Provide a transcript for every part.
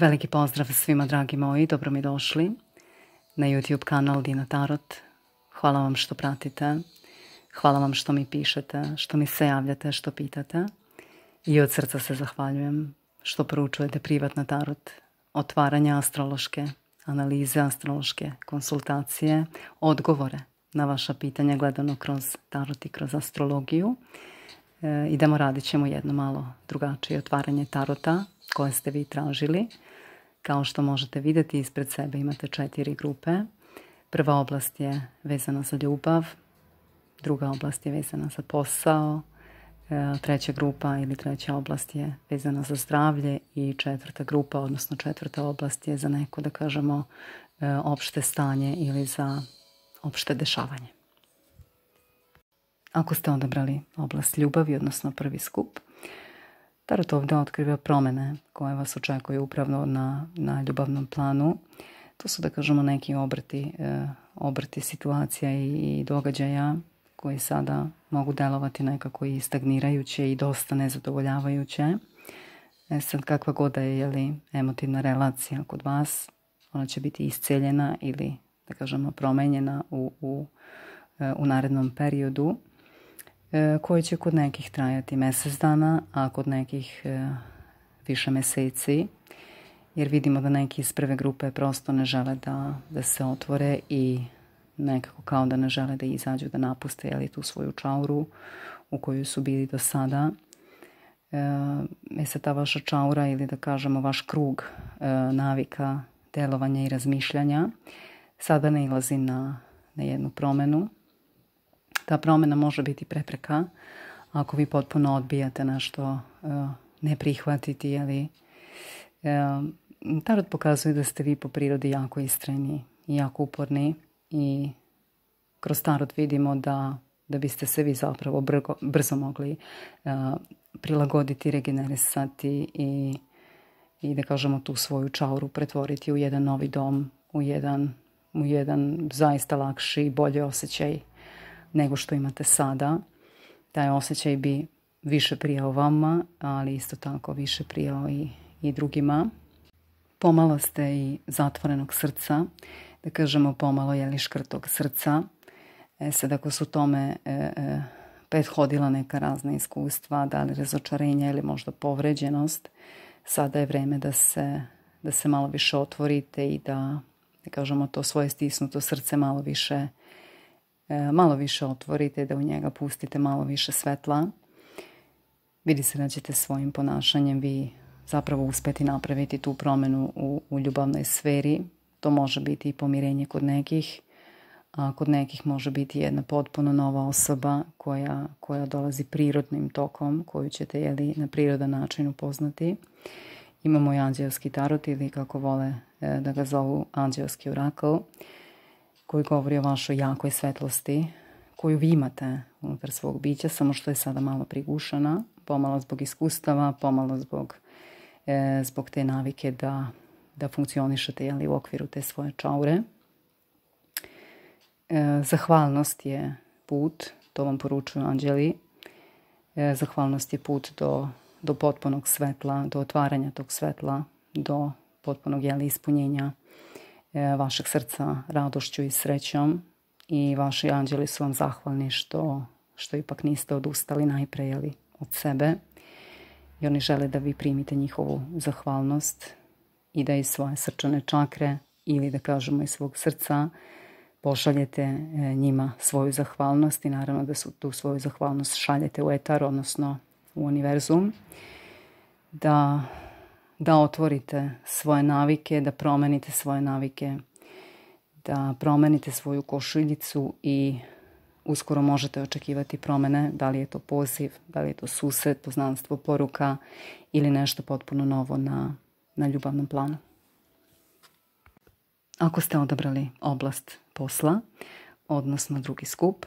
Veliki pozdrav svima dragi moji, dobro mi došli na YouTube kanal Dina Tarot. Hvala vam što pratite, hvala vam što mi pišete, što mi se javljate, što pitate. I od srca se zahvaljujem što poručujete privatna tarot, otvaranja astrološke, analize astrološke, konsultacije, odgovore na vaša pitanja gledano kroz tarot i kroz astrologiju. Radit ćemo jedno malo drugačije otvaranje tarota koje ste vi tražili. Kao što možete vidjeti, ispred sebe imate 4 grupe. Prva oblast je vezana za ljubav, druga oblast je vezana za posao, treća grupa ili treća oblast je vezana za zdravlje i četvrta grupa, odnosno četvrta oblast je za neko, da kažemo, opšte stanje ili za opšte dešavanje. Ako ste odabrali oblast ljubavi, odnosno prvi skup, tarot ovdje otkriva promjene koje vas očekuju upravo na ljubavnom planu. To su, da kažemo, neki obrti situacija i događaja koji sada mogu delovati nekako i stagnirajuće i dosta nezadovoljavajuće. Sad kakva god da je emotivna relacija kod vas, ona će biti isceljena ili, da kažemo, promenjena u narednom periodu, koji će kod nekih trajati mjesec dana, a kod nekih više mjeseci, jer vidimo da neki iz prve grupe prosto ne žele da se otvore i nekako kao da ne žele da izađu, da napuste tu svoju čauru u kojoj su bili do sada. Ta vaša čaura ili, da kažemo, vaš krug navika, delovanja i razmišljanja sada nailazi na jednu promjenu. Ta promjena može biti prepreka ako vi potpuno odbijate nešto, ne prihvatiti. Tarot pokazuje da ste vi po prirodi jako istrajni i jako uporni i kroz tarot vidimo da biste se vi zapravo brzo mogli prilagoditi, regenerisati i da kažemo tu svoju čauru pretvoriti u jedan novi dom, u jedan zaista lakši i bolji osjećaj nego što imate sada. Taj osjećaj bi više prijao vama, ali isto tako više prijao i drugima. Pomalo ste i zatvorenog srca, da kažemo pomalo škrtog srca. Sad ako su tome prethodila neka razna iskustva, da li razočarenja ili možda povređenost, sada je vreme da se malo više otvorite i da kažemo to svoje stisnuto srce malo više otvorite, da u njega pustite malo više svetla. Vidi se da ćete svojim ponašanjem vi zapravo uspjeti napraviti tu promjenu u ljubavnoj sferi. To može biti i pomirenje kod nekih, a kod nekih može biti jedna potpuno nova osoba koja dolazi prirodnim tokom, koju ćete na prirodan način upoznati. Imamo i anđelski tarot ili kako vole da ga zovu anđelski orakl, koji govori o vašoj jakoj svetlosti koju vi imate unutar svog bića, samo što je sada malo prigušena, pomalo zbog iskustava, pomalo zbog te navike da funkcionišete u okviru te svoje čaure. Zahvalnost je put, to vam poručuju anđeli. Zahvalnost je put do potpunog svetla, do otvaranja tog svetla, do potpunog ispunjenja vašeg srca radošću i srećom. I vaši anđeli su vam zahvalni što ipak niste odustali najpre od sebe. I oni žele da vi primite njihovu zahvalnost i da iz svoje srčane čakre ili da kažemo iz svog srca pošaljete njima svoju zahvalnost i naravno da tu svoju zahvalnost šaljete u etar, odnosno u univerzum. Da otvorite svoje navike, da promenite svoje navike, da promenite svoju košuljicu i uskoro možete očekivati promjene, da li je to poziv, da li je to susret, poznanstvo, poruka ili nešto potpuno novo na ljubavnom planu. Ako ste odabrali oblast posla, odnosno drugi skup,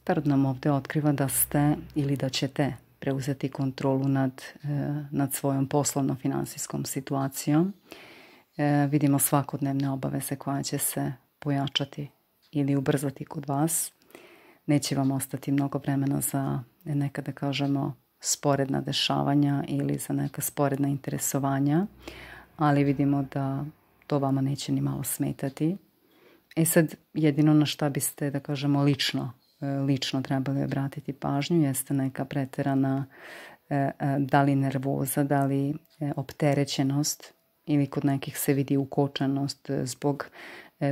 tarot nam ovdje otkriva da ste ili da ćete preuzeti kontrolu nad svojom poslovno-finansijskom situacijom. Vidimo svakodnevne obaveze koja će se pojačati ili ubrzati kod vas. Neće vam ostati mnogo vremena za neka, da kažemo, sporedna dešavanja ili za neka sporedna interesovanja, ali vidimo da to vama neće ni malo smetati. Sad, jedino na šta biste, da kažemo, lično trebali obratiti pažnju jeste neka preterana da li nervoza, da li opterećenost ili kod nekih se vidi ukočenost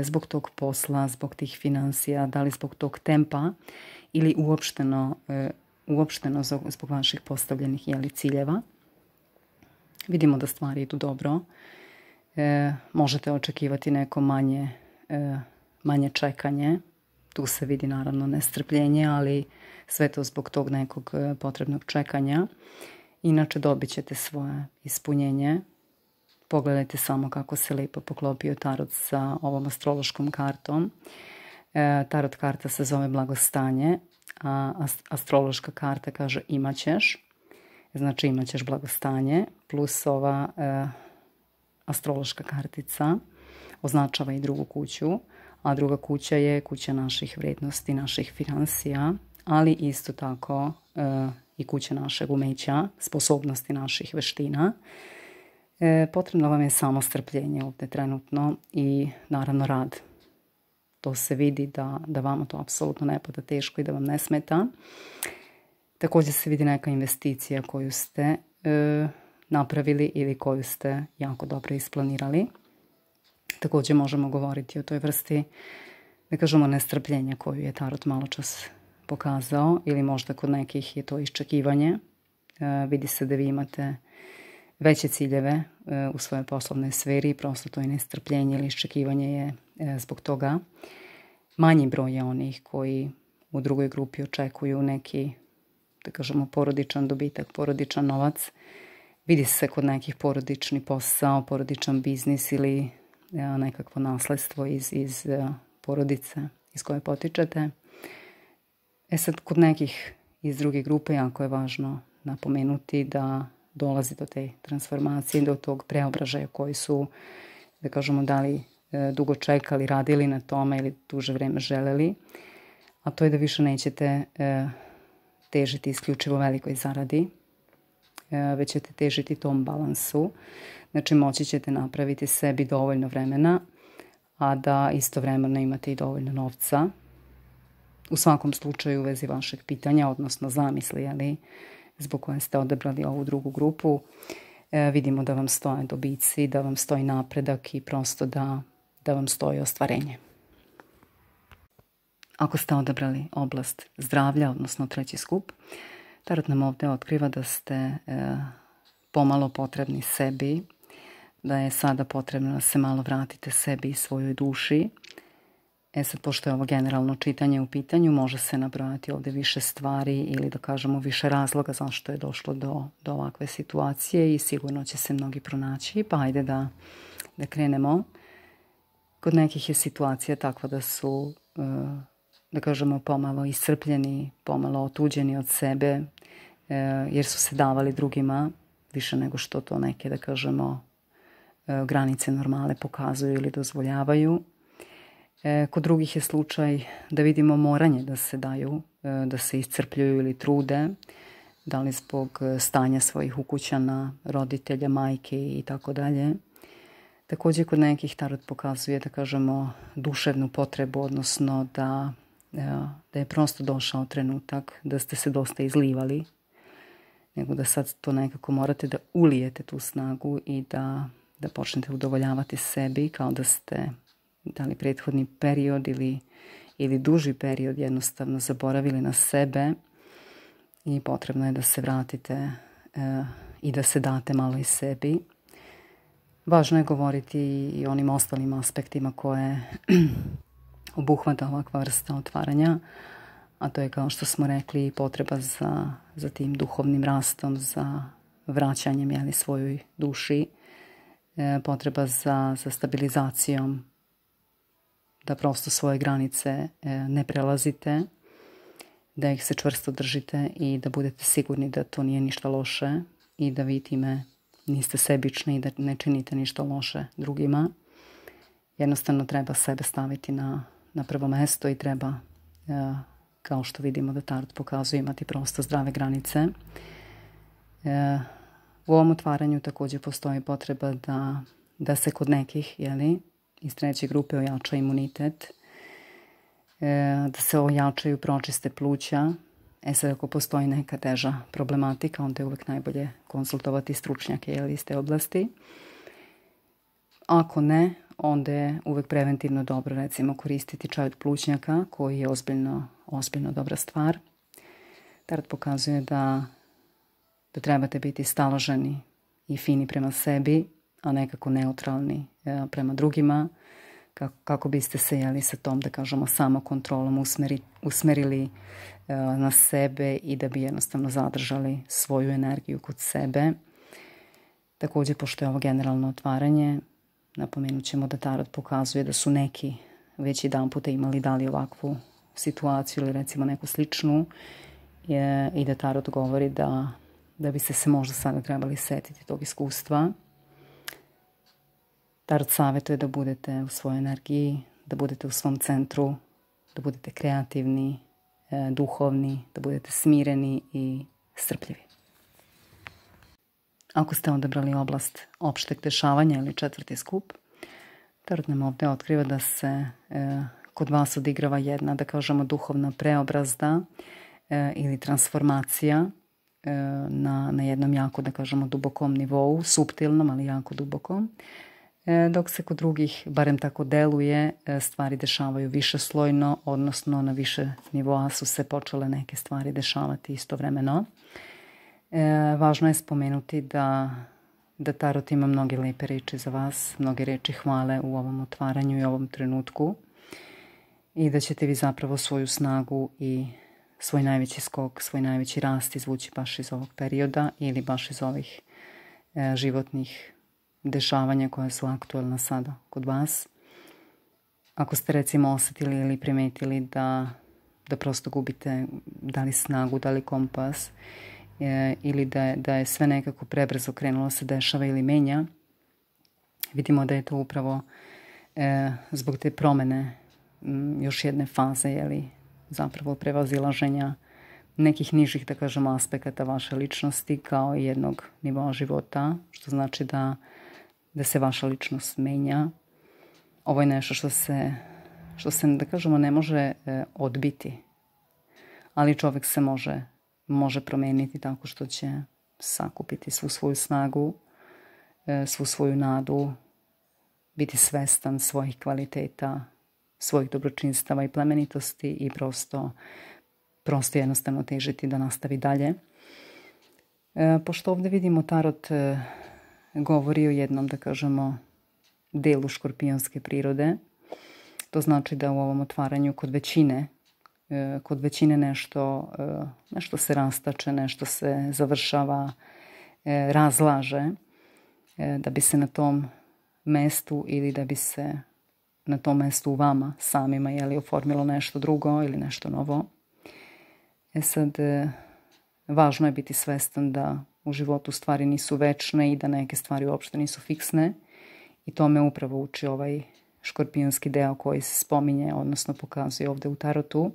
zbog tog posla, zbog tih financija, da li zbog tog tempa ili uopšteno zbog vaših postavljenih ciljeva. Vidimo da stvari idu dobro. Možete očekivati neko manje čekanje. Tu se vidi naravno nestrpljenje, ali sve to zbog tog nekog potrebnog čekanja. Inače dobit ćete svoje ispunjenje. Pogledajte samo kako se lijepo poklopio tarot sa ovom astrološkom kartom. Tarot karta se zove blagostanje, a astrološka karta kaže imat ćeš. Znači imat ćeš blagostanje, plus ova astrološka kartica označava i drugu kuću, a druga kuća je kuća naših vrijednosti, naših financija, ali isto tako i kuća našeg umeća, sposobnosti naših veština. Potrebno vam je samo strpljenje ovdje trenutno i naravno rad. To se vidi da vama to apsolutno ne pada teško i da vam ne smeta. Također se vidi neka investicija koju ste napravili ili koju ste jako dobro isplanirali. Također možemo govoriti o toj vrsti, da kažemo, nestrpljenja koju je tarot malo čas pokazao, ili možda kod nekih je to iščekivanje. Vidi se da vi imate veće ciljeve u svojoj poslovnoj sferi i prosto to je nestrpljenje ili iščekivanje je zbog toga. Manji broj je onih koji u drugoj grupi očekuju neki, da kažemo, porodičan dobitak, porodičan novac. Vidi se kod nekih porodični posao, porodičan biznis ili nekakvo nasledstvo iz porodice iz koje potičete. Sad, kod nekih iz druge grupe jako je važno napomenuti da dolazi do te transformacije, do tog preobražaja koji su, da kažemo, da li dugo čekali, radili na tome ili duže vreme želeli. A to je da više nećete težiti isključivo velikoj zaradi, već ćete težiti tom balansu. Znači moći ćete napraviti sebi dovoljno vremena, a da istovremeno imate i dovoljno novca. U svakom slučaju u vezi vašeg pitanja, odnosno zamisli, ali zbog koje ste odabrali ovu drugu grupu, vidimo da vam stoje dobici, da vam stoji napredak i prosto da vam stoji ostvarenje. Ako ste odabrali oblast zdravlja, odnosno treći skup, tarot nam ovdje otkriva da ste pomalo potrebni sebi, da je sada potrebno da se malo vratite sebi i svojoj duši. Sad, pošto je ovo generalno čitanje u pitanju, može se nabrojati ovdje više stvari ili da kažemo više razloga zašto je došlo do ovakve situacije i sigurno će se mnogi pronaći. Pa ajde da krenemo. Kod nekih je situacija takva da su, da kažemo, pomalo iscrpljeni, pomalo otuđeni od sebe, jer su se davali drugima više nego što to neke, da kažemo, granice normale pokazuju ili dozvoljavaju. Kod drugih je slučaj da vidimo moranje da se daju, da se iscrpljuju ili trude, da li zbog stanja svojih ukućana, roditelja, majke i tako dalje. Također kod nekih tarot pokazuje, da kažemo, duševnu potrebu, odnosno da je prosto došao trenutak da ste se dosta izlivali, nego da sad to nekako morate da ulijete tu snagu i da počnete udovoljavati sebi, kao da ste da li prethodni period ili duži period jednostavno zaboravili na sebe i potrebno je da se vratite i da se date malo i sebi. Važno je govoriti i o onim ostalim aspektima koje obuhvata ovakva vrsta otvaranja, a to je, kao što smo rekli, potreba za tim duhovnim rastom, za vraćanjem svojoj duši, potreba za stabilizacijom, da prosto svoje granice ne prelazite, da ih se čvrsto držite i da budete sigurni da to nije ništa loše i da vi time niste sebični i da ne činite ništa loše drugima. Jednostavno treba sebe staviti na prvo mesto i treba, kao što vidimo da tarot pokazuje, imati prosto zdrave granice. U ovom otvaranju također postoji potreba da se kod nekih, iz treće grupe ojača imunitet, da se ojačaju, pročiste pluća. Sad ako postoji neka teža problematika, onda je uvek najbolje konsultovati stručnjake iz te oblasti. Ako ne, onda je uvek preventivno dobro, recimo, koristiti čaj od plućnjaka, koji je ozbiljno dobra stvar. Tarot pokazuje da trebate biti staloženi i fini prema sebi, a nekako neutralni prema drugima, kako biste se sa tom, da kažemo, samokontrolom usmerili na sebe i da bi jednostavno zadržali svoju energiju kod sebe. Također, pošto je ovo generalno otvaranje, napomenut ćemo da tarot pokazuje da su neki već jedan puta imali da li ovakvu situaciju ili recimo neku sličnu i da tarot govori da biste se možda sada trebali setiti tog iskustva. Tarot savjetuje da budete u svojoj energiji, da budete u svom centru, da budete kreativni, duhovni, da budete smireni i strpljivi. Ako ste odabrali oblast opšteg dešavanja ili četvrti skup, tarot nam ovdje otkriva da se kod vas odigrava jedna, da kažemo, duhovna preobrazda ili transformacija na jednom jako, da kažemo, dubokom nivou, suptilnom, ali jako dubokom. Dok se kod drugih, barem tako deluje, stvari dešavaju višeslojno, odnosno na više nivoa su se počele neke stvari dešavati istovremeno. Važno je spomenuti da tarot ima mnoge lepe reči za vas, mnoge reči hvale u ovom otvaranju i ovom trenutku i da ćete vi zapravo svoju snagu i svoj najveći skok, svoj najveći rast izvući baš iz ovog perioda ili baš iz ovih životnih dešavanja koja su aktualna sada kod vas. Ako ste recimo osjetili ili primetili da prosto gubite da li snagu, da li kompas ili da je sve nekako prebrzo krenulo se dešava ili menja, vidimo da je to upravo zbog te promene još jedne faze, zapravo prevazilaženja nekih nižih, da kažemo, aspekata vaše ličnosti kao i jednog nivoa života, što znači da se vaša ličnost menja. Ovo je nešto što se, da kažemo, ne može odbiti, ali čovjek se može promijeniti tako što će sakupiti svu svoju snagu, svu svoju nadu, biti svestan svojih kvaliteta, svojih dobročinstava i plemenitosti i prosto jednostavno težiti da nastavi dalje. Pošto ovdje vidimo tarot govori o jednom, da kažemo, delu škorpionske prirode, to znači da u ovom otvaranju kod većine nešto se rastače, nešto se završava, razlaže, da bi se na tom mestu ili da bi se na tom mestu u vama samima oformilo nešto drugo ili nešto novo. Sad, važno je biti svestan da u životu stvari nisu večne i da neke stvari uopšte nisu fiksne i tome upravo uči ovaj škorpionski deo koji se spominje, odnosno pokazuje ovdje u tarotu.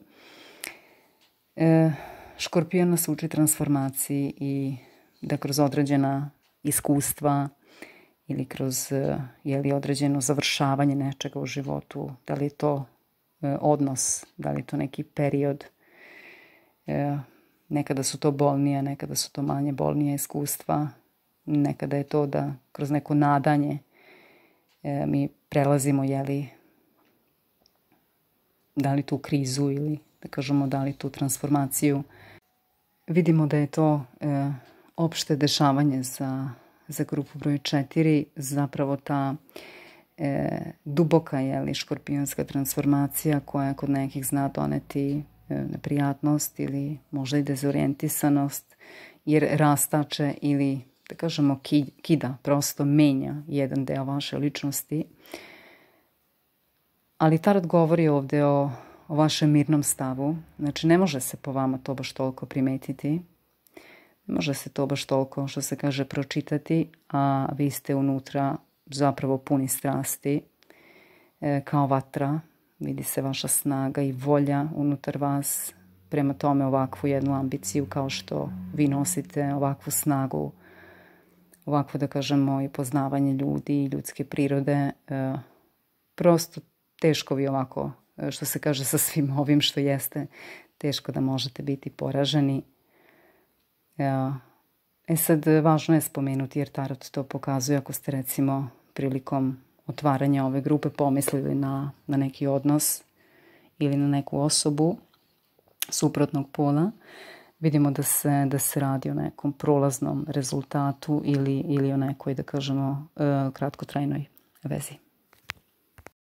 Škorpion nas uči transformaciji i da kroz određena iskustva ili kroz određeno završavanje nečega u životu, da li je to odnos, da li je to neki period, nekada su to bolnije, nekada su to manje bolnije iskustva, nekada je to da kroz neko nadanje mi prelazimo, da li tu krizu ili, da kažemo, da li tu transformaciju. Vidimo da je to opšte dešavanje za grupu broj 4, zapravo ta duboka škorpionska transformacija koja kod nekih zna doneti neprijatnost ili možda i dezorijentisanost, jer rastače ili, da kažemo, kida, prosto menja jedan deo vaše ličnosti. Ali tarot govori ovdje o vašem mirnom stavu. Znači, ne može se po vama to baš toliko primetiti. Ne može se to baš toliko, što se kaže, pročitati, a vi ste unutra zapravo puni strasti, kao vatra. Vidi se vaša snaga i volja unutar vas. Prema tome, ovakvu jednu ambiciju kao što vi nosite, ovakvu snagu, ovakvo, da kažemo, i poznavanje ljudi i ljudske prirode, prosto teško vi ovako, što se kaže, sa svim ovim što jeste, teško da možete biti poraženi. Sad, važno je spomenuti, jer tarot to pokazuje, ako ste recimo prilikom otvaranja ove grupe pomislili na neki odnos ili na neku osobu suprotnog pola, vidimo da se radi o nekom prolaznom rezultatu ili o nekoj, da kažemo, kratkotrajnoj vezi.